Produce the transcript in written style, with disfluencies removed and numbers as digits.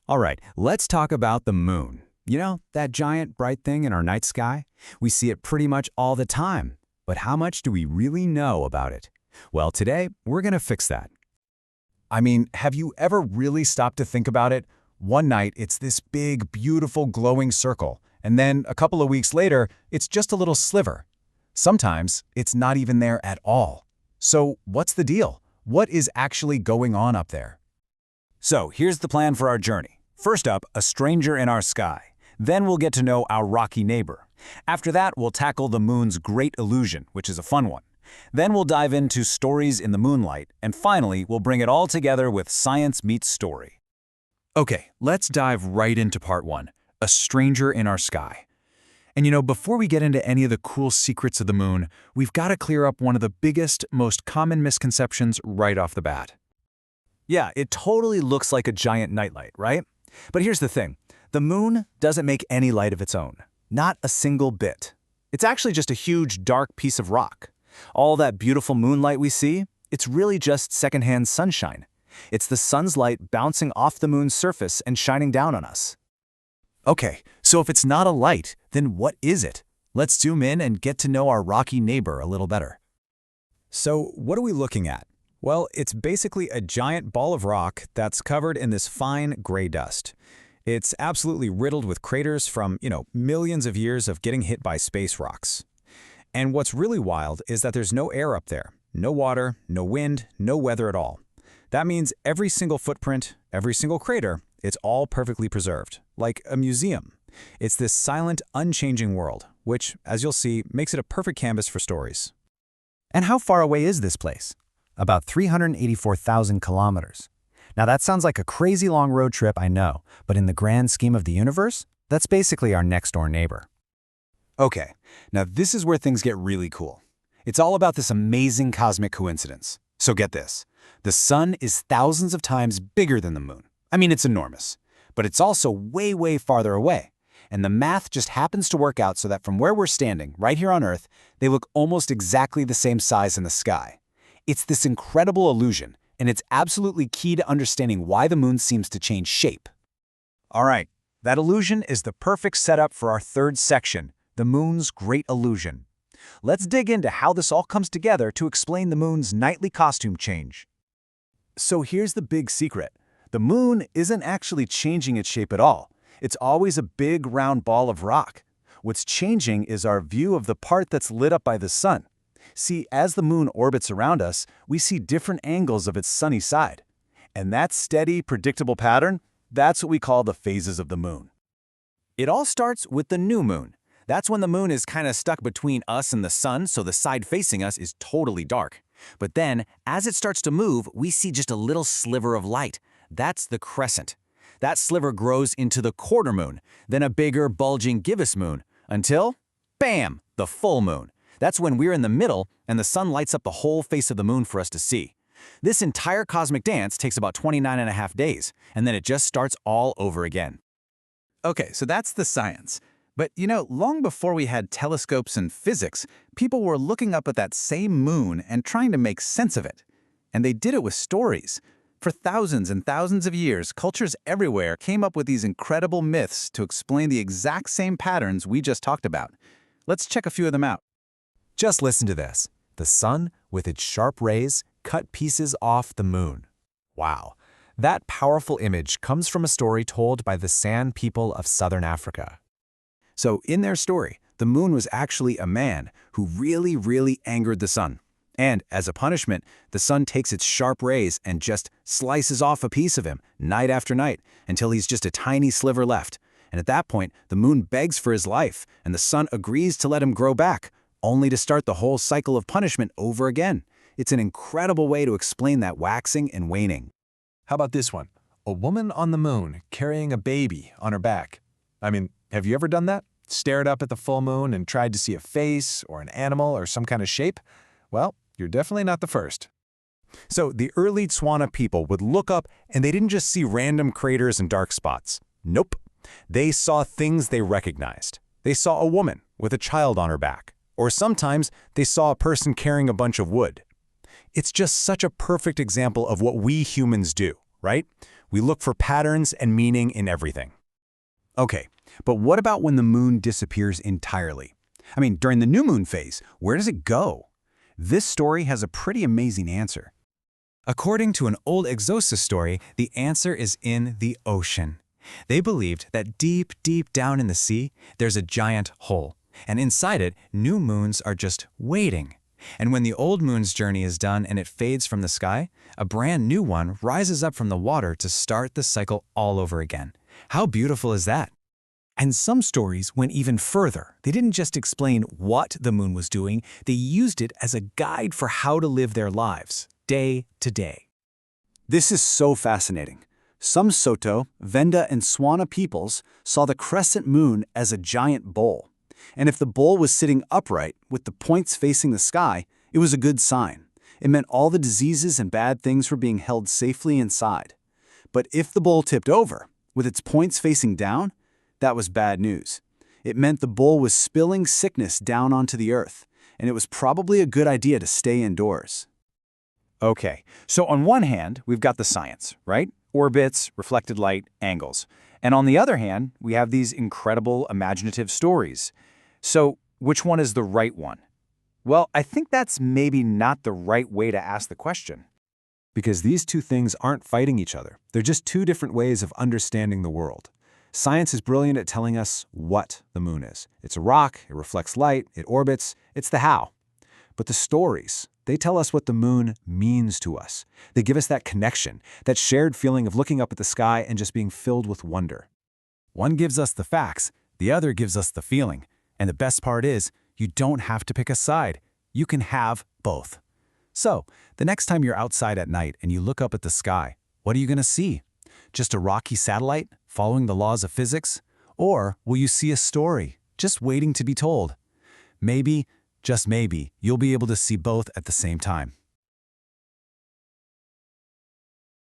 All right, let's talk about the moon. You know, that giant bright thing in our night sky? We see it pretty much all the time. But how much do we really know about it? Well, today, we're going to fix that. I mean, have you ever really stopped to think about it? One night, it's this big, beautiful, glowing circle, and then a couple of weeks later, it's just a little sliver. Sometimes, it's not even there at all. So, what's the deal? What is actually going on up there? So, here's the plan for our journey. First up, a stranger in our sky. Then we'll get to know our rocky neighbor. After that, we'll tackle the moon's great illusion, which is a fun one. Then we'll dive into stories in the moonlight, and finally, we'll bring it all together with Science Meets Story. Okay, let's dive right into part one, a stranger in our sky. And you know, before we get into any of the cool secrets of the moon, we've got to clear up one of the biggest, most common misconceptions right off the bat. Yeah, it totally looks like a giant nightlight, right? But here's the thing. The moon doesn't make any light of its own. Not a single bit. It's actually just a huge, dark piece of rock. All that beautiful moonlight we see, it's really just secondhand sunshine. It's the sun's light bouncing off the moon's surface and shining down on us. Okay, so if it's not a light, then what is it? Let's zoom in and get to know our rocky neighbor a little better. So, what are we looking at? Well, it's basically a giant ball of rock that's covered in this fine gray dust. It's absolutely riddled with craters from, millions of years of getting hit by space rocks. And what's really wild is that there's no air up there. No water, no wind, no weather at all. That means every single footprint, every single crater, it's all perfectly preserved, like a museum. It's this silent, unchanging world, which, as you'll see, makes it a perfect canvas for stories. And how far away is this place? About 384,000 kilometers. Now that sounds like a crazy long road trip, I know, but in the grand scheme of the universe, that's basically our next-door neighbor. Okay, now this is where things get really cool. It's all about this amazing cosmic coincidence. So get this. The sun is thousands of times bigger than the moon. I mean, it's enormous. But it's also way, way farther away. And the math just happens to work out so that from where we're standing, right here on Earth, they look almost exactly the same size in the sky. It's this incredible illusion, and it's absolutely key to understanding why the moon seems to change shape. All right, that illusion is the perfect setup for our third section, the moon's great illusion. Let's dig into how this all comes together to explain the moon's nightly costume change. So here's the big secret. The moon isn't actually changing its shape at all. It's always a big round ball of rock. What's changing is our view of the part that's lit up by the sun. See, as the moon orbits around us, we see different angles of its sunny side. And that steady, predictable pattern, that's what we call the phases of the moon. It all starts with the new moon. That's when the moon is kind of stuck between us and the sun, so the side facing us is totally dark. But then, as it starts to move, we see just a little sliver of light. That's the crescent. That sliver grows into the quarter moon, then a bigger, bulging gibbous moon, until, bam, the full moon. That's when we're in the middle and the sun lights up the whole face of the moon for us to see. This entire cosmic dance takes about 29.5 days, and then it just starts all over again. Okay, so that's the science. But long before we had telescopes and physics, people were looking up at that same moon and trying to make sense of it. And they did it with stories. For thousands and thousands of years, cultures everywhere came up with these incredible myths to explain the exact same patterns we just talked about. Let's check a few of them out. Just listen to this. The sun, with its sharp rays, cut pieces off the moon. Wow. That powerful image comes from a story told by the San people of southern Africa. So in their story, the moon was actually a man who really, really angered the sun. And as a punishment, the sun takes its sharp rays and just slices off a piece of him night after night until he's just a tiny sliver left. And at that point, the moon begs for his life, and the sun agrees to let him grow back, only to start the whole cycle of punishment over again. It's an incredible way to explain that waxing and waning. How about this one? A woman on the moon carrying a baby on her back. I mean, have you ever done that? Stared up at the full moon and tried to see a face or an animal or some kind of shape? Well, you're definitely not the first. So the early Tswana people would look up and they didn't just see random craters and dark spots. Nope. They saw things they recognized. They saw a woman with a child on her back. Or sometimes they saw a person carrying a bunch of wood. It's just such a perfect example of what we humans do, right? We look for patterns and meaning in everything. Okay, but what about when the moon disappears entirely? I mean, during the new moon phase, where does it go? This story has a pretty amazing answer. According to an old Exosis story, the answer is in the ocean. They believed that deep, deep down in the sea, there's a giant hole, and inside it, new moons are just waiting. And when the old moon's journey is done and it fades from the sky, a brand new one rises up from the water to start the cycle all over again. How beautiful is that? And some stories went even further. They didn't just explain what the moon was doing, they used it as a guide for how to live their lives, day to day. This is so fascinating. Some Soto, Venda, and Swana peoples saw the crescent moon as a giant bowl. And if the bowl was sitting upright, with the points facing the sky, it was a good sign. It meant all the diseases and bad things were being held safely inside. But if the bowl tipped over, with its points facing down, that was bad news. It meant the bowl was spilling sickness down onto the earth, and it was probably a good idea to stay indoors. Okay, so on one hand, we've got the science, right? Orbits, reflected light, angles. And on the other hand, we have these incredible imaginative stories. So which one is the right one? Well, I think that's maybe not the right way to ask the question. Because these two things aren't fighting each other. They're just two different ways of understanding the world. Science is brilliant at telling us what the moon is. It's a rock, it reflects light, it orbits, it's the how. But the stories, they tell us what the moon means to us. They give us that connection, that shared feeling of looking up at the sky and just being filled with wonder. One gives us the facts, the other gives us the feeling. And the best part is, you don't have to pick a side. You can have both. So, the next time you're outside at night and you look up at the sky, what are you going to see? Just a rocky satellite, following the laws of physics? Or will you see a story, just waiting to be told? Maybe, just maybe, you'll be able to see both at the same time.